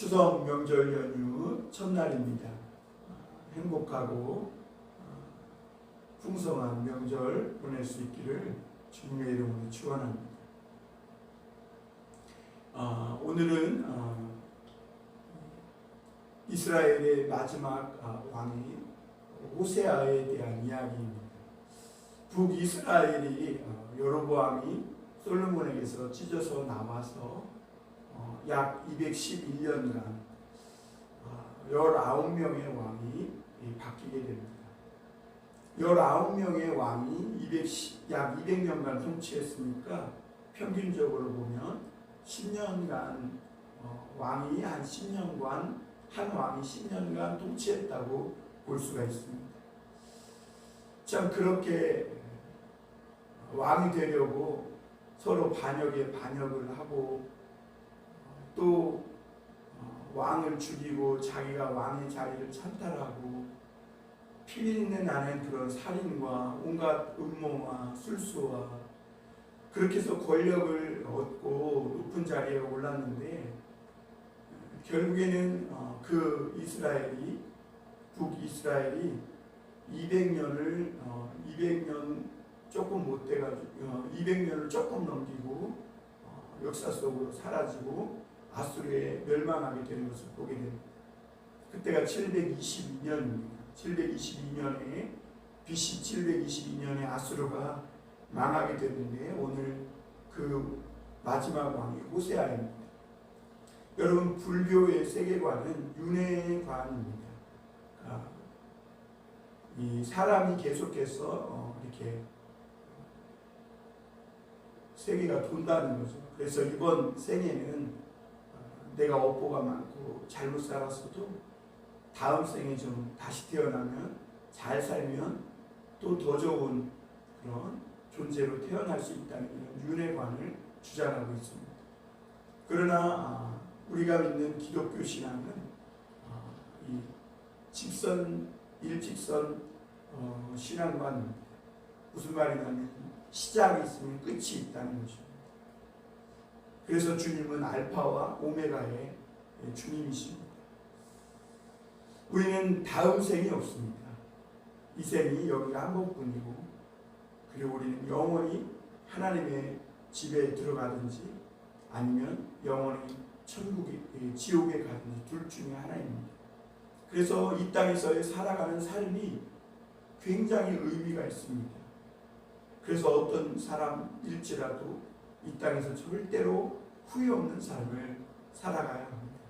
추석 명절 연휴 첫날입니다. 행복하고 풍성한 명절 보낼 수 있기를 주님의 이름으로 축원합니다. 오늘은 이스라엘의 마지막 왕이 호세아에 대한 이야기입니다. 북이스라엘이 여로보암이 솔로몬에게서 찢어서 나와서 약 211년간 19명의 왕이 바뀌게 됩니다. 19명의 왕이 약 200년간 통치했으니까 평균적으로 보면 10년간 왕이 한 10년간 한 왕이 10년간 통치했다고 볼 수가 있습니다. 참 그렇게 왕이 되려고 서로 반역에 반역을 하고 또 왕을 죽이고 자기가 왕의 자리를 찬탈하고 피리는 않은 그런 살인과 온갖 음모와 술수와 그렇게 해서 권력을 얻고 높은 자리에 올랐는데 결국에는 그 북이스라엘이 200년 조금 못 돼가지고 200년을 조금 넘기고 역사 속으로 사라지고 아수르에 멸망하게 되는 것을 보게 됩니다. 그때가 722년입니다. 722년에 BC 722년에 아수르가 망하게 되는데 오늘 그 마지막 왕이 호세아입니다. 여러분 불교의 세계관은 윤회관입니다. 이 사람이 계속해서 이렇게 세계가 돈다는 거죠. 그래서 이번 생에는 내가 업보가 많고 잘못 살았어도 다음 생에 좀 다시 태어나면 잘 살면 또 더 좋은 그런 존재로 태어날 수 있다는 이런 윤회관을 주장하고 있습니다. 그러나 우리가 믿는 기독교 신앙은 이 일직선 신앙관입니다. 무슨 말이냐면 시작이 있으면 끝이 있다는 것입니다. 그래서 주님은 알파와 오메가의 주님이십니다. 우리는 다음 생이 없습니다. 이 생이 여기가 한 번뿐이고 그리고 우리는 영원히 하나님의 집에 들어가든지 아니면 영원히 지옥에 가든지 둘 중에 하나입니다. 그래서 이 땅에서의 살아가는 삶이 굉장히 의미가 있습니다. 그래서 어떤 사람일지라도 이 땅에서 절대로 후회 없는 삶을 살아가야 합니다.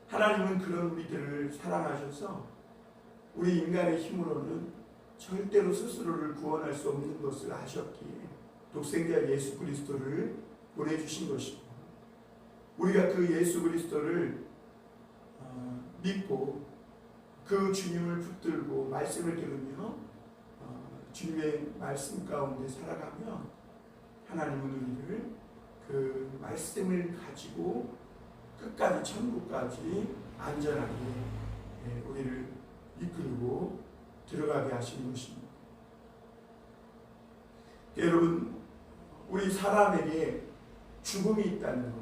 하나님은 그런 우리들을 사랑하셔서 우리 인간의 힘으로는 절대로 스스로를 구원할 수 없는 것을 아셨기에 독생자 예수 그리스도를 보내주신 것입니다. 우리가 그 예수 그리스도를 믿고 그 주님을 붙들고 말씀을 들으며 주님의 말씀 가운데 살아가면 하나님은 우리를 그 말씀을 가지고 끝까지 천국까지 안전하게 우리를 이끌고 들어가게 하시는 것입니다. 여러분 우리 사람에게 죽음이 있다는 것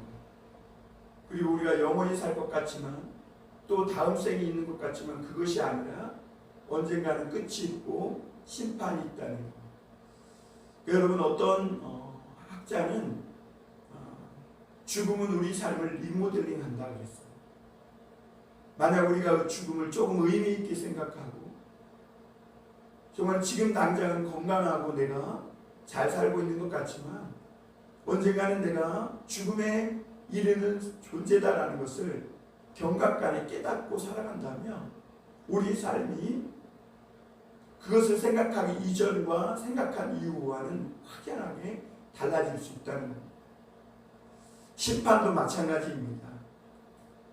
그리고 우리가 영원히 살 것 같지만 또 다음 생이 있는 것 같지만 그것이 아니라 언젠가는 끝이 있고 심판이 있다는 것. 여러분 어떤 학자는 죽음은 우리 삶을 리모델링 한다고 했어요. 만약 우리가 죽음을 조금 의미 있게 생각하고 정말 지금 당장은 건강하고 내가 잘 살고 있는 것 같지만 언젠가는 내가 죽음에 이르는 존재다라는 것을 경각간에 깨닫고 살아간다면 우리 삶이 그것을 생각하기 이전과 생각한 이후와는 확연하게 달라질 수 있다는 겁니다. 심판도 마찬가지입니다.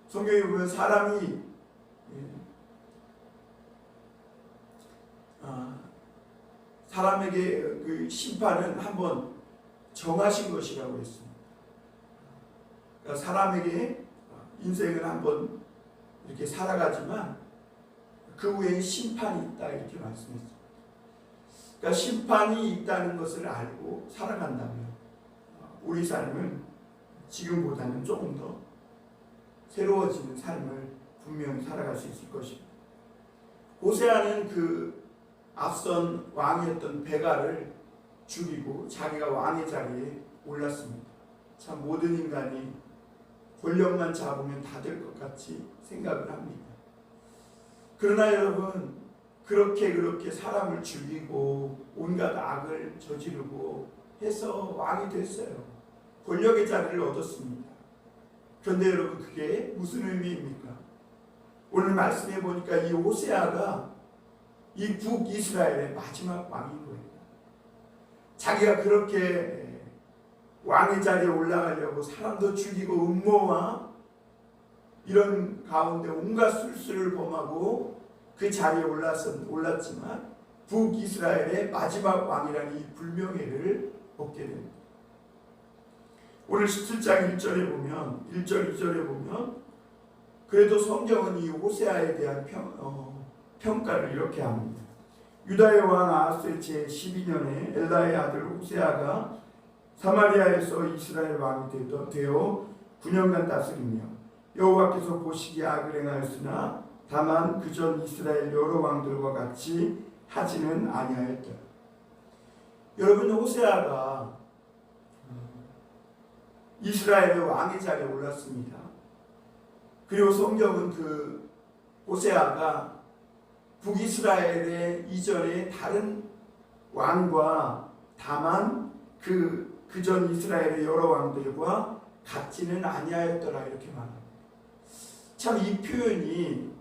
성경에 보면 사람이 사람에게 그 심판은 한번 정하신 것이라고 했습니다. 그러니까 사람에게 인생을 한번 이렇게 살아가지만 그 후에 심판이 있다 이렇게 말씀했습니다. 그러니까 심판이 있다는 것을 알고 살아간다면 우리 삶은 지금보다는 조금 더 새로워지는 삶을 분명히 살아갈 수 있을 것입니다. 호세아는 그 앞선 왕이었던 베가를 죽이고 자기가 왕의 자리에 올랐습니다. 참 모든 인간이 권력만 잡으면 다 될 것 같이 생각을 합니다. 그러나 여러분, 그렇게 사람을 죽이고 온갖 악을 저지르고 해서 왕이 됐어요. 권력의 자리를 얻었습니다. 그런데 여러분, 그게 무슨 의미입니까? 오늘 말씀해 보니까 이 호세아가 이 북이스라엘의 마지막 왕인 거예요. 자기가 그렇게 왕의 자리에 올라가려고 사람도 죽이고 음모와 이런 가운데 온갖 술수를 범하고 그 자리에 올랐지만 북이스라엘의 마지막 왕이라는 이 불명예를 얻게 됩니다. 오늘 17장 1절에 보면 1절 2절에 보면 그래도 성경은 이 호세아에 대한 평가를 이렇게 합니다. 유다의 왕 아하스의 제12년에 엘라의 아들 호세아가 사마리아에서 이스라엘 왕이 되어 9년간 다스리며 여호와께서 보시기에 악을 행하였으나 다만 그전 이스라엘 여러 왕들과 같이 하지는 아니하였더라. 여러분, 호세아가 이스라엘의 왕의 자리에 올랐습니다. 그리고 성경은 그 호세아가 북이스라엘의 이전에 다른 왕과 다만 그전 이스라엘의 여러 왕들과 같지는 아니하였더라 이렇게 말합니다. 참 이 표현이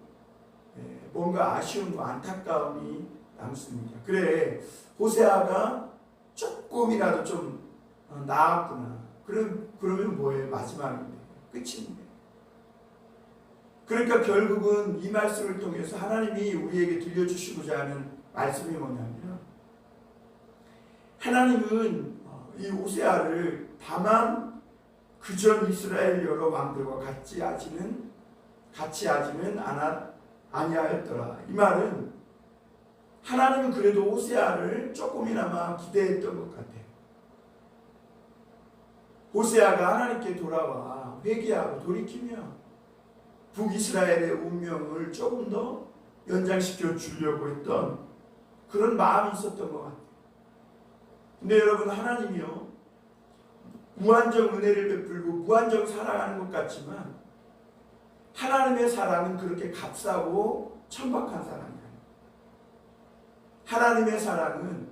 뭔가 아쉬움과 안타까움이 남습니다. 그래, 호세아가 조금이라도 좀 나았구나. 그러면 뭐예요? 마지막인데, 끝인데. 그러니까 결국은 이 말씀을 통해서 하나님이 우리에게 들려주시고자 하는 말씀이 뭐냐면, 하나님은 이 호세아를 다만 그전 이스라엘 여러 왕들과 같이 하지는 아니하였더라. 이 말은 하나님은 그래도 호세아를 조금이나마 기대했던 것 같아요. 호세아가 하나님께 돌아와 회개하고 돌이키며 북이스라엘의 운명을 조금 더 연장시켜 주려고 했던 그런 마음이 있었던 것 같아요. 근데 여러분, 하나님이요, 무한정 은혜를 베풀고 무한정 사랑하는 것 같지만 하나님의 사랑은 그렇게 값싸고 천박한 사랑이 아니에요. 하나님의 사랑은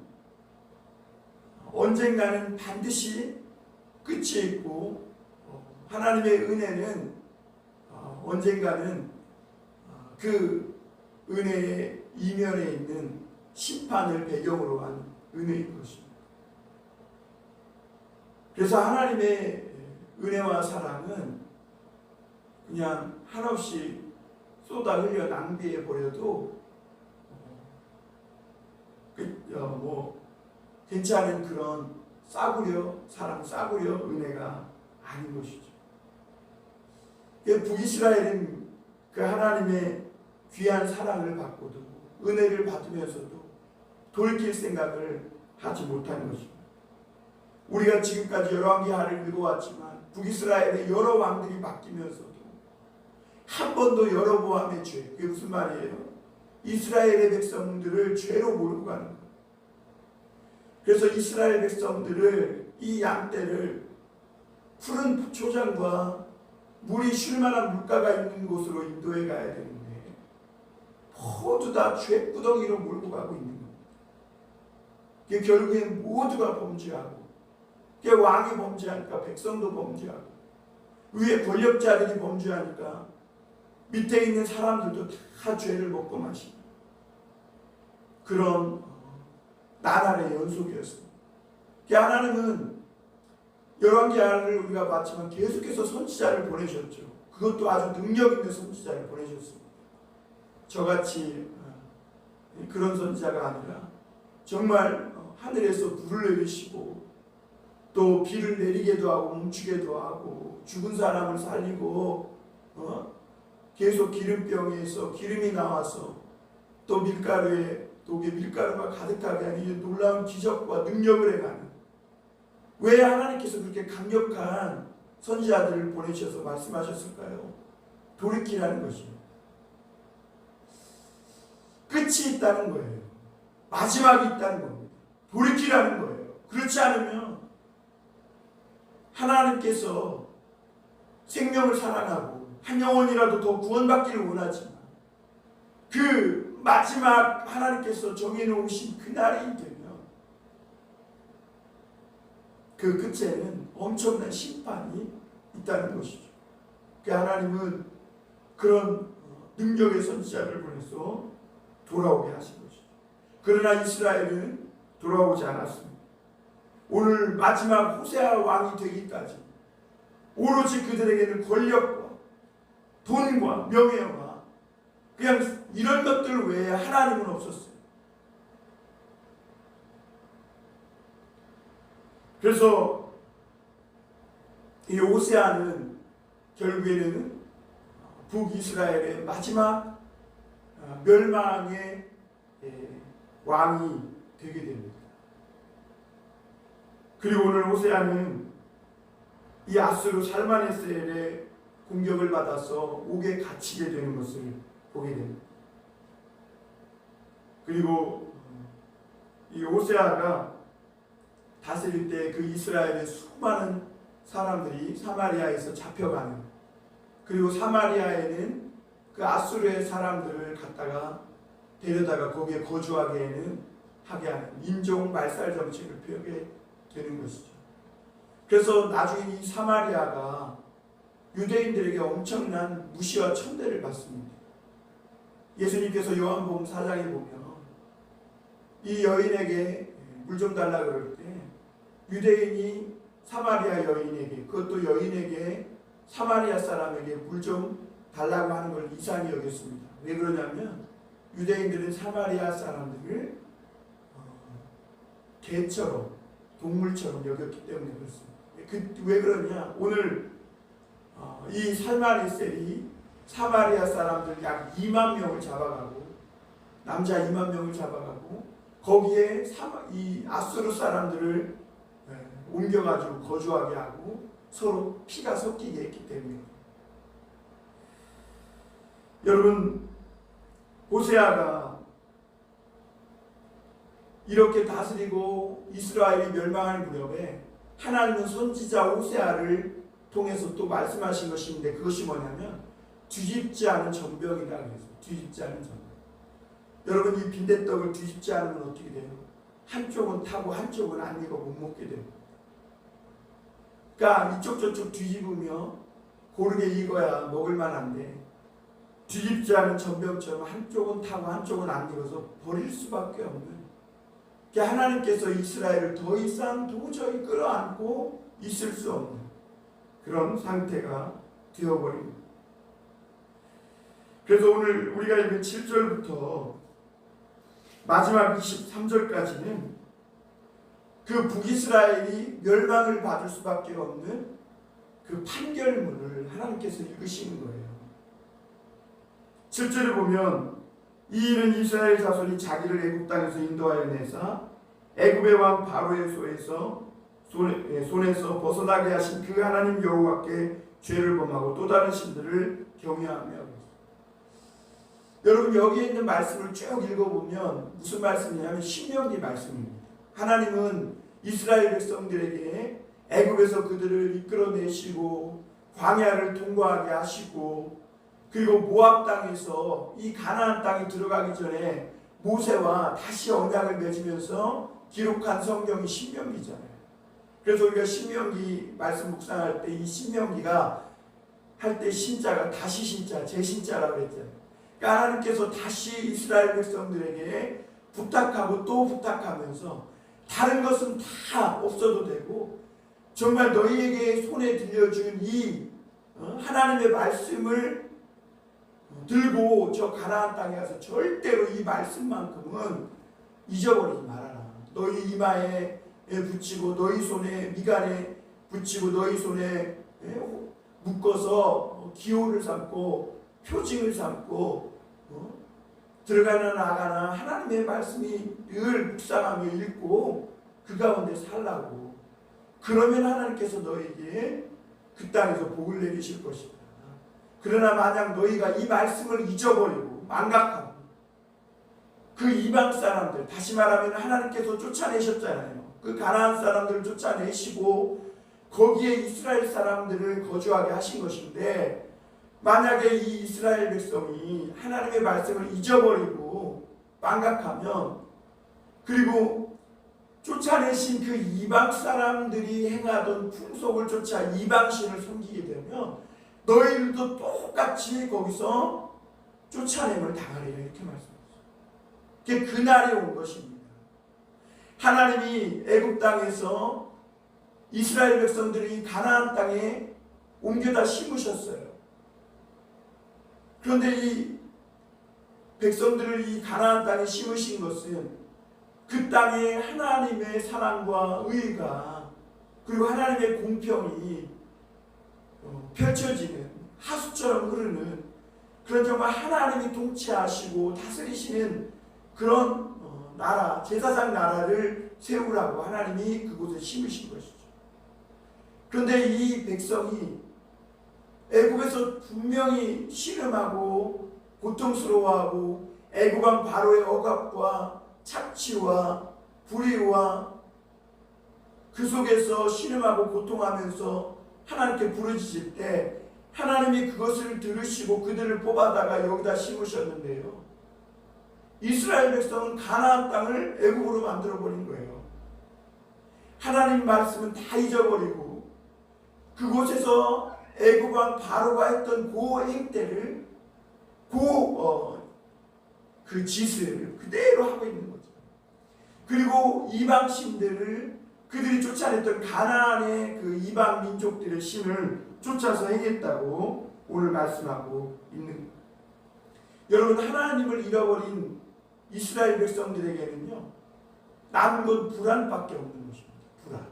언젠가는 반드시 끝이 있고 하나님의 은혜는 언젠가는 그 은혜의 이면에 있는 심판을 배경으로 한 은혜인 것입니다. 그래서 하나님의 은혜와 사랑은 그냥 한없이 쏟아 흘려 낭비해 버려도 괜찮은 그런 싸구려 은혜가 아닌 것이죠. 북이스라엘은 그 하나님의 귀한 사랑을 받고도 은혜를 받으면서도 돌이킬 생각을 하지 못한 것입니다. 우리가 지금까지 열왕기하를 읽어왔지만 북이스라엘의 여러 왕들이 바뀌면서도 한 번도 여로보암의 죄, 그게 무슨 말이에요? 이스라엘의 백성들을 죄로 몰고 가는 거예요. 그래서 이스라엘 백성들을 이 양떼를 푸른 초장과 물이 쉴 만한 물가가 있는 곳으로 인도해 가야 되는데 모두 다 죄구덩이로 몰고 가고 있는 겁니다. 그게 결국엔 모두가 범죄하고, 그게 왕이 범죄하니까 백성도 범죄하고, 위에 권력자들이 범죄하니까 밑에 있는 사람들도 다 죄를 먹고 마시고, 그런 나날의 연속이었습니다. 하나님은 열왕기하를 우리가 봤지만 계속해서 선지자를 보내셨죠. 그것도 아주 능력 있는 선지자를 보내셨습니다. 저같이 그런 선지자가 아니라 정말 하늘에서 불을 내리시고 또 비를 내리게도 하고 멈추게도 하고 죽은 사람을 살리고 계속 기름병에서 기름이 나와서 또 밀가루에 독에 밀가루가 가득하게 하는 놀라운 기적과 능력을 행하는, 왜 하나님께서 그렇게 강력한 선지자들을 보내셔서 말씀하셨을까요? 돌이키라는 것이요. 끝이 있다는 거예요. 마지막이 있다는 겁니다. 돌이키라는 거예요. 그렇지 않으면 하나님께서 생명을 사랑하고 한 영혼이라도 더 구원받기를 원하지만 그 마지막 하나님께서 정해놓으신 그날이 되면 그 끝에는 엄청난 심판이 있다는 것이죠. 그 하나님은 그런 능력의 선지자를 보내서 돌아오게 하신 것이죠. 그러나 이스라엘은 돌아오지 않았습니다. 오늘 마지막 호세아 왕이 되기까지 오로지 그들에게는 권력과 돈과 명예와 그냥 이런 것들 외에 하나님은 없었어요. 그래서 이 호세아는 결국에는 북이스라엘의 마지막 멸망의 왕이 되게 됩니다. 그리고 오늘 호세아는 이 아수르 살마네셀의 공격을 받아서 옥에 갇히게 되는 것을 보게 됩니다. 그리고 이 호세아가 다스릴 때 그 이스라엘의 수많은 사람들이 사마리아에서 잡혀가는, 그리고 사마리아에는 그 아수르의 사람들을 갖다가 데려다가 거기에 거주하게 하는 인종 말살 정책을 펴게 되는 것이죠. 그래서 나중에 이 사마리아가 유대인들에게 엄청난 무시와 천대를 받습니다. 예수님께서 요한복음 4장에 보면 이 여인에게 물 좀 달라 그럴 때 유대인이 사마리아 여인에게, 그것도 여인에게 사마리아 사람에게 물 좀 달라고 하는 걸 이상히 여겼습니다. 왜 그러냐면 유대인들은 사마리아 사람들을 개처럼, 동물처럼 여겼기 때문에 그렇습니다. 왜 그러냐? 오늘 이 살마네셀이 사마리아 사람들 약 2만 명을 잡아가고, 남자 2만 명을 잡아가고 거기에 이 아수르 사람들을 옮겨가지고 거주하게 하고 서로 피가 섞이게 했기 때문에. 여러분, 호세아가 이렇게 다스리고 이스라엘이 멸망할 무렵에 하나님은 선지자 호세아를 통해서 또 말씀하신 것인데, 그것이 뭐냐면 뒤집지 않은 전병이라 그랬어요. 뒤집지 않은 전병. 여러분, 이 빈대떡을 뒤집지 않으면 어떻게 돼요? 한쪽은 타고 한쪽은 안 익어 못 먹게 돼요. 그러니까 이쪽 저쪽 뒤집으며 고르게 익어야 먹을 만한데, 뒤집지 않은 전병처럼 한쪽은 타고 한쪽은 안 익어서 버릴 수밖에 없는, 그러니까 하나님께서 이스라엘을 더 이상 도저히 끌어안고 있을 수 없는 그런 상태가 되어버립니다. 그래서 오늘 우리가 읽은 7절부터 마지막 23절까지는 그 북이스라엘이 멸망을 받을 수밖에 없는 그 판결문을 하나님께서 읽으시는 거예요. 7절을 보면 이 일은 이스라엘 자손이 자기를 애굽 땅에서 인도하여 내사 애굽의 왕 바로의 손에서 벗어나게 하신 그 하나님 여호와께 죄를 범하고 또 다른 신들을 경외하며. 여러분, 여기에 있는 말씀을 쭉 읽어보면 무슨 말씀이냐면 신명기 말씀입니다. 하나님은 이스라엘 백성들에게 애굽에서 그들을 이끌어내시고 광야를 통과하게 하시고, 그리고 모압 땅에서 이 가나안 땅에 들어가기 전에 모세와 다시 언약을 맺으면서 기록한 성경이 신명기잖아요. 그래서 우리가 신명기 말씀 묵상할 때 이 신명기가 할 때 신자가 다시 신자, 재신자라고 그랬잖아요. 그러니까 하나님께서 다시 이스라엘 백성들에게 부탁하고 또 부탁하면서 다른 것은 다 없어도 되고 정말 너희에게 손에 들려준 이 하나님의 말씀을 들고 저 가나안 땅에 가서 절대로 이 말씀만큼은 잊어버리지 말아라. 너희 이마에 붙이고 너희 손에 미간에 붙이고 너희 손에 묶어서 기호를 삼고 표징을 삼고 들어가나 나가나 하나님의 말씀이 늘 묵상하며 읽고 그 가운데 살라고. 그러면 하나님께서 너에게 그 땅에서 복을 내리실 것이다. 그러나 만약 너희가 이 말씀을 잊어버리고 망각하고 그 이방 사람들, 다시 말하면 하나님께서 쫓아내셨잖아요. 그 가나안 사람들을 쫓아내시고 거기에 이스라엘 사람들을 거주하게 하신 것인데, 만약에 이 이스라엘 백성이 하나님의 말씀을 잊어버리고 망각하면, 그리고 쫓아내신 그 이방 사람들이 행하던 풍속을 쫓아 이방신을 섬기게 되면 너희들도 똑같이 거기서 쫓아냄을 당하리라, 이렇게 말씀하셨어요. 그게 그날이 온 것입니다. 하나님이 애굽 땅에서 이스라엘 백성들이 가나안 땅에 옮겨다 심으셨어요. 그런데 이 백성들을 이 가나안 땅에 심으신 것은 그 땅에 하나님의 사랑과 의가, 그리고 하나님의 공평이 펼쳐지는, 하수처럼 흐르는 그런 정말 하나님이 통치하시고 다스리시는 그런 나라, 제사장 나라를 세우라고 하나님이 그곳에 심으신 것이죠. 그런데 이 백성이 애굽에서 분명히 신음하고 고통스러워하고 애굽왕 바로의 억압과 착취와 불의와 그 속에서 신음하고 고통하면서 하나님께 부르짖을 때 하나님이 그것을 들으시고 그들을 뽑아다가 여기다 심으셨는데요, 이스라엘 백성은 가나안 땅을 애굽으로 만들어버린 거예요. 하나님 말씀은 다 잊어버리고 그곳에서 애굽왕 바로가 했던 그 행태를, 그 짓을 그대로 하고 있는 거죠. 그리고 이방신들을, 그들이 쫓아냈던 가나안의 그 이방 민족들의 신을 쫓아서 행했다고 오늘 말씀하고 있는 거예요. 여러분, 하나님을 잃어버린 이스라엘 백성들에게는요, 남은 건 불안밖에 없는 것입니다. 불안.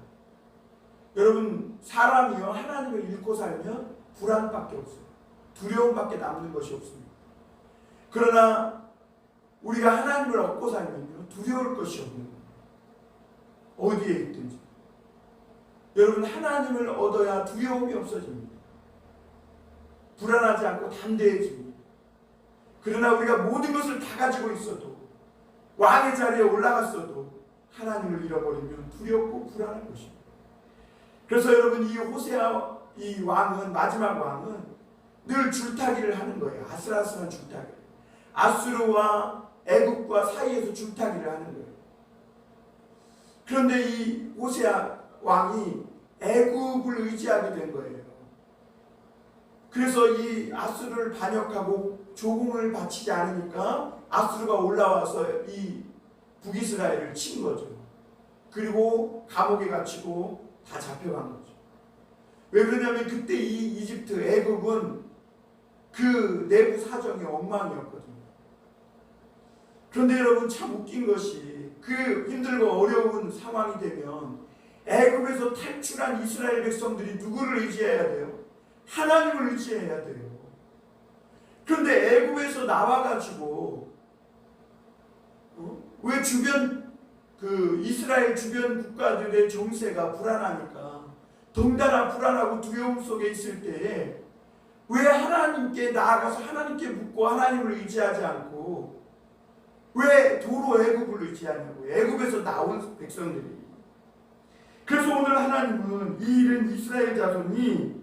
여러분, 사람이요 하나님을 잃고 살면 불안밖에 없어요. 두려움밖에 남는 것이 없습니다. 그러나 우리가 하나님을 얻고 살면요, 두려울 것이 없는 거예요. 어디에 있든지. 여러분, 하나님을 얻어야 두려움이 없어집니다. 불안하지 않고 담대해집니다. 그러나 우리가 모든 것을 다 가지고 있어도, 왕의 자리에 올라갔어도 하나님을 잃어버리면 두렵고 불안한 것입니다. 그래서 여러분, 이 호세아 이 왕은, 마지막 왕은 늘 줄타기를 하는 거예요. 아슬아슬한 줄타기. 아수르와 애굽과 사이에서 줄타기를 하는 거예요. 그런데 이 호세아 왕이 애굽을 의지하게 된 거예요. 그래서 이 아수르를 반역하고 조공을 바치지 않으니까 아수르가 올라와서 이 북이스라엘을 친 거죠. 그리고 감옥에 갇히고 다 잡혀간 거죠. 왜 그러냐면 그때 이 이집트, 애굽은 그 내부 사정이 엉망이었거든요. 그런데 여러분, 참 웃긴 것이 그 힘들고 어려운 상황이 되면 애굽에서 탈출한 이스라엘 백성들이 누구를 의지해야 돼요? 하나님을 의지해야 돼요. 그런데 애굽에서 나와가지고 왜 주변 그 이스라엘 주변 국가들의 정세가 불안하니까, 덩달아 불안하고 두려움 속에 있을 때에 왜 하나님께 나아가서 하나님께 묻고 하나님을 의지하지 않고 왜 도로 애굽을 의지하냐고요. 애굽에서 나온 백성들이. 그래서 오늘 하나님은 이 일은 이스라엘 자손이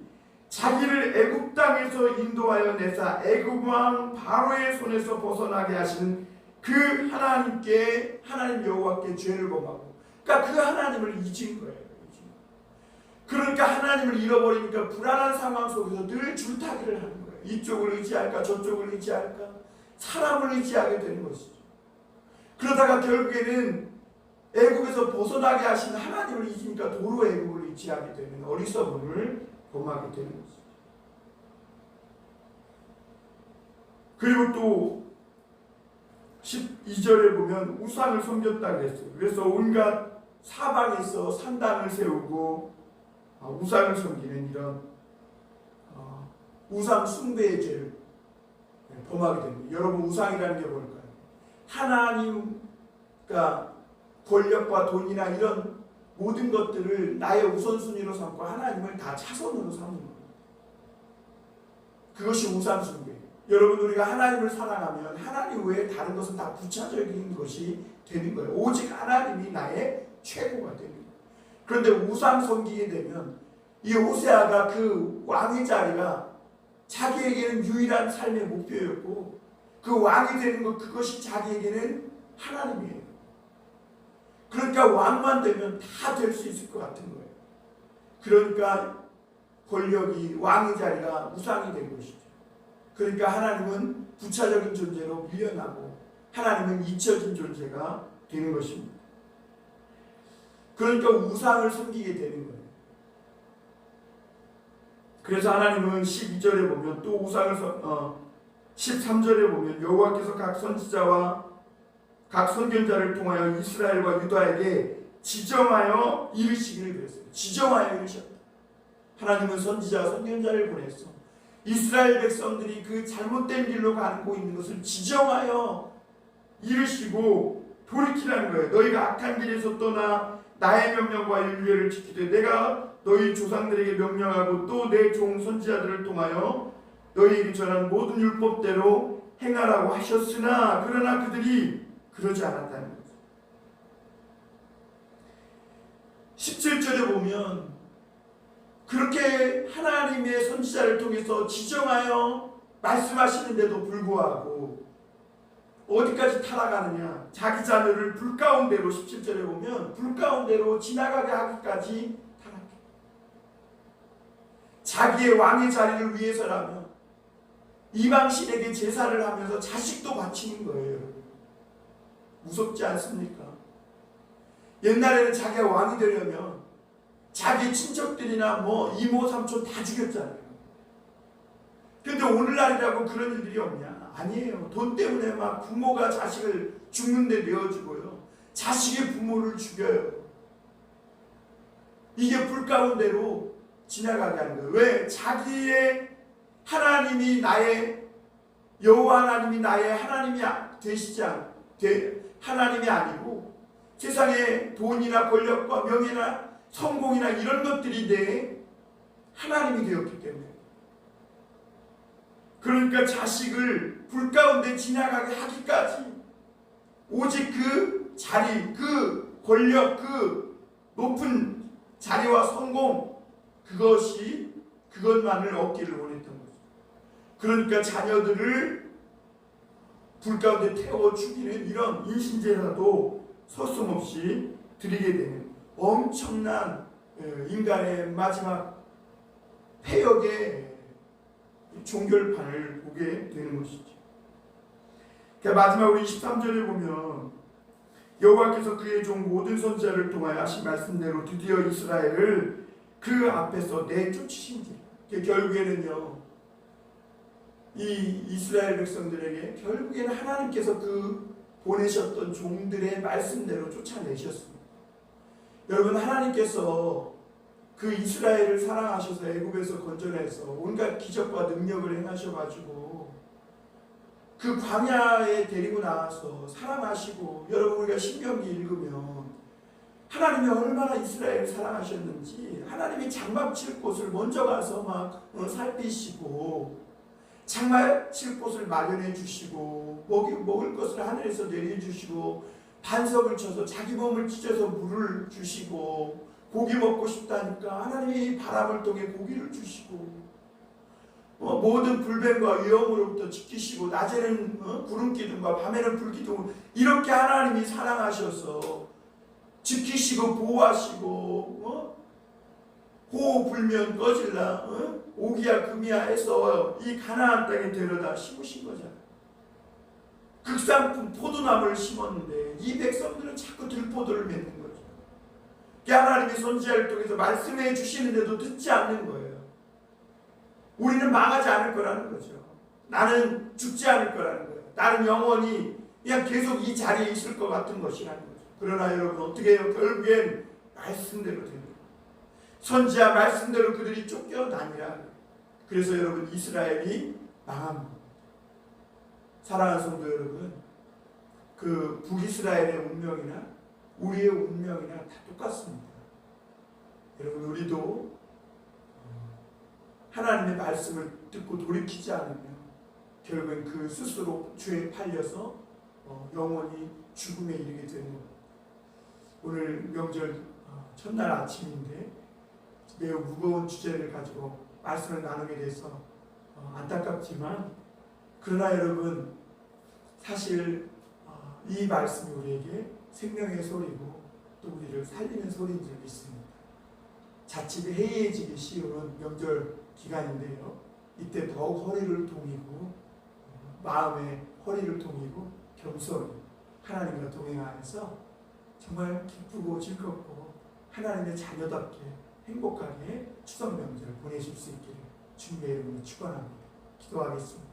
자기를 애굽 땅에서 인도하여 내사 애굽 왕 바로의 손에서 벗어나게 하시는 그 하나님께, 하나님 여호와께 죄를 범하고, 그러니까 그 하나님을 잊은 거예요. 그러니까 하나님을 잃어버리니까 불안한 상황 속에서 늘 줄타기를 하는 거예요. 이쪽을 의지할까 저쪽을 의지할까, 사람을 의지하게 되는 것이죠. 그러다가 결국에는 애굽에서 벗어나게 하신 하나님을 잊으니까 도로 애굽을 의지하게 되는 어리석음을 범하게 되는 것이죠. 그리고 또 12절에 보면 우상을 섬겼다 그랬어요. 그래서 온갖 사방에서 산당을 세우고 우상을 섬기는 이런 우상 숭배의 죄를 범하게 됩니다. 여러분, 우상이라는 게 뭘까요? 하나님과 권력과 돈이나 이런 모든 것들을 나의 우선순위로 삼고 하나님을 다 차선으로 삼는 겁니다. 그것이 우상숭배. 여러분, 우리가 하나님을 사랑하면 하나님 외에 다른 것은 다 부차적인 것이 되는 거예요. 오직 하나님이 나의 최고가 되는 거예요. 그런데 우상 섬기게 되면 이 호세아가 그 왕의 자리가 자기에게는 유일한 삶의 목표였고, 그 왕이 되는 것, 그것이 자기에게는 하나님이에요. 그러니까 왕만 되면 다 될 수 있을 것 같은 거예요. 그러니까 권력이, 왕의 자리가 우상이 된 것이죠. 그러니까 하나님은 부차적인 존재로 밀려나고 하나님은 잊혀진 존재가 되는 것입니다. 그러니까 우상을 섬기게 되는 거예요. 그래서 하나님은 12절에 보면 또 우상을 13절에 보면 여호와께서 각 선지자와 각 선견자를 통하여 이스라엘과 유다에게 지정하여 이르시기를 그랬어요. 지정하여 이르셨다. 하나님은 선지자, 선견자를 보냈어. 이스라엘 백성들이 그 잘못된 길로 가고 있는 것을 지정하여 이르시고 돌이키라는 거예요. 너희가 악한 길에서 떠나 나의 명령과 율례를 지키되 내가 너희 조상들에게 명령하고 또 내 종 선지자들을 통하여 너희에게 전한 모든 율법대로 행하라고 하셨으나 그러나 그들이 그러지 않았다는 거죠. 17절에 보면 그렇게 하나님의 선지자를 통해서 지정하여 말씀하시는데도 불구하고 어디까지 타락하느냐, 자기 자녀를 불 가운데로 17절에 보면 불 가운데로 지나가게 하기까지 타락해. 자기의 왕의 자리를 위해서라면 이방신에게 제사를 하면서 자식도 바치는 거예요. 무섭지 않습니까? 옛날에는 자기가 왕이 되려면 자기 친척들이나 뭐 이모 삼촌 다 죽였잖아요. 근데 오늘날이라고 그런 일들이 없냐? 아니에요. 돈 때문에 막 부모가 자식을 죽는데 내어주고요, 자식의 부모를 죽여요. 이게 불 가운데로 지나가게 하는 거예요. 왜? 자기의 하나님이 나의 여호와 하나님이 나의 하나님이 되시지 하나님이 아니고 세상의 돈이나 권력과 명예나 성공이나 이런 것들이 내 하나님이 되었기 때문에, 그러니까 자식을 불 가운데 지나가게 하기까지 오직 그 자리, 그 권력, 그 높은 자리와 성공, 그것만을 얻기를 원했던 거죠. 그러니까 자녀들을 불 가운데 태워 죽이는 이런 인신제사도 서슴없이 드리게 되는 엄청난 인간의 마지막 폐역의 종결판을 보게 되는 것이죠. 마지막으로 23절에 보면 여호와께서 그의 종 모든 선지자를 통하여 하신 말씀대로 드디어 이스라엘을 그 앞에서 내쫓으신지. 결국에는요, 이 이스라엘 백성들에게 결국에는 하나님께서 그 보내셨던 종들의 말씀대로 쫓아내셨습니다. 여러분, 하나님께서 그 이스라엘을 사랑하셔서 애굽에서 건져내서 온갖 기적과 능력을 행하셔가지고 그 광야에 데리고 나와서 사랑하시고, 여러분 우리가 신명기 읽으면 하나님이 얼마나 이스라엘을 사랑하셨는지, 하나님이 장막 칠 곳을 먼저 가서 막 살피시고 장막 칠 곳을 마련해 주시고 먹을 것을 하늘에서 내려주시고 반석을 쳐서 자기 몸을 찢어서 물을 주시고, 고기 먹고 싶다니까 하나님이 바람을 통해 고기를 주시고, 모든 불뱀과 위험으로부터 지키시고, 낮에는 구름 기둥과 밤에는 불 기둥, 이렇게 하나님이 사랑하셔서 지키시고 보호하시고, 호우 불면 꺼질라 오기야 금이야 해서 이 가나안 땅에 데려다 심으신 거잖아요. 극상품 포도나무를 심었는데 이 백성들은 자꾸 들포도를 맺는 거죠. 하나님의 선지자를 통해서 말씀해 주시는데도 듣지 않는 거예요. 우리는 망하지 않을 거라는 거죠. 나는 죽지 않을 거라는 거예요. 나는 영원히 그냥 계속 이 자리에 있을 것 같은 것이라는 거죠. 그러나 여러분 어떻게 해요? 결국엔 말씀대로 됩니다. 선지자 말씀대로 그들이 쫓겨나니라. 그래서 여러분 이스라엘이 망합니다. 사랑하는 성도 여러분, 그 북이스라엘의 운명이나 우리의 운명이나 다 똑같습니다. 여러분 우리도 하나님의 말씀을 듣고 돌이키지 않으면 결국엔 그 스스로 죄에 팔려서 영원히 죽음에 이르게 되는, 오늘 명절 첫날 아침인데 매우 무거운 주제를 가지고 말씀을 나누게 돼서 안타깝지만, 그러나 여러분, 사실 이 말씀이 우리에게 생명의 소리고 또 우리를 살리는 소리인 줄 믿습니다. 자칫 해이해지기 쉬운 명절 기간인데요, 이때 더욱 허리를 동이고 마음의 허리를 동이고 겸손히 하나님과 동행하면서 정말 기쁘고 즐겁고 하나님의 자녀답게 행복하게 추석 명절을 보내실 수 있기를 주님의 이름으로 축원합니다. 기도하겠습니다.